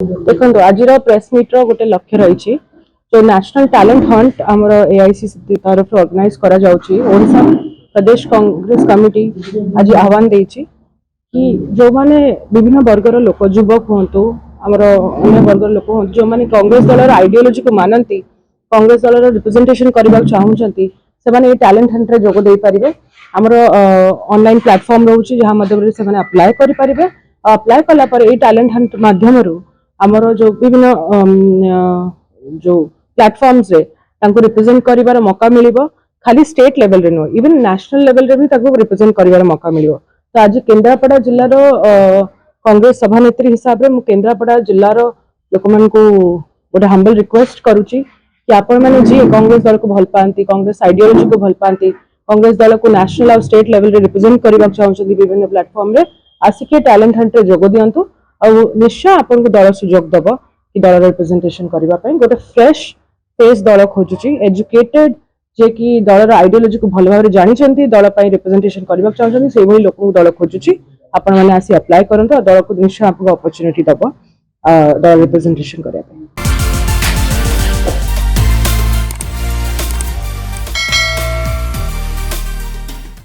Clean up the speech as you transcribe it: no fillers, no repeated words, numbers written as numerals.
देखो आज press meet गोटे लक्ष्य रही जो नेशनल टैलेंट हंट आमर एआईसीसी तरफ ऑर्गेनाइज करा जाउची ओडिशा प्रदेश कांग्रेस कमिटी आज आह्वान देछि कि जो माने विभिन्न वर्गर लोक युवक हूँ आमर अन्य वर्गर लोक हूँ जो माने कांग्रेस दल आइडियोलोजी को मानती कांग्रेस दल रिप्रेजेंटेशन करने चाहूँगी से टैलेंट हंट रे जोग दे पारिबे आमर ऑनलाइन प्लेटफॉर्म रोचे जहाँ माध्यम से अप्लाई करें अप्लाई कला टैलेंट हंट माध्यम आमर जो विभिन्न जो प्लेटफॉर्म्स रे तांको रिप्रेजेंट करिवार मौका मिलिबो खाली स्टेट लेवल रे नुह इवन नेशनल लेवल रे भी ताको रिप्रेजेंट करिवार मौका मिलिबो। तो आज केन्द्रापड़ा जिल्लार कांग्रेस सभानेत्री हिसाब रे मु केन्द्रापड़ा जिल्लार लोक मान को गोटे हम्बल रिक्वेस्ट करूची कि आपण माने जी कांग्रेस दल को भल पाती कांग्रेस आइडियोलॉजी को भल पाती कांग्रेस दल को नेशनल और स्टेट लेवल रे रिप्रेजेंट करबा चाहउछथि विभिन्न प्लेटफॉर्म रे आसिके टैलेंट हंट रे जोग दियंतु आ निश्चय आपन को दल सुजोग दबो कि दल रिप्रेजेंटेशन करबा पई गोटे फ्रेश फेस दल खोजुची एजुकेटेड जे कि दलर आइडियोलॉजी को भल भाव जानी दल पर रिप्रेजेंटेशन करने चाहते से लोक दल खोजुची आपण मैंने आसी अप्लाई करंतु दल को निश्चय आपको अपॉर्चुनिटी दबो दल रिप्रेजेंटेशन करने।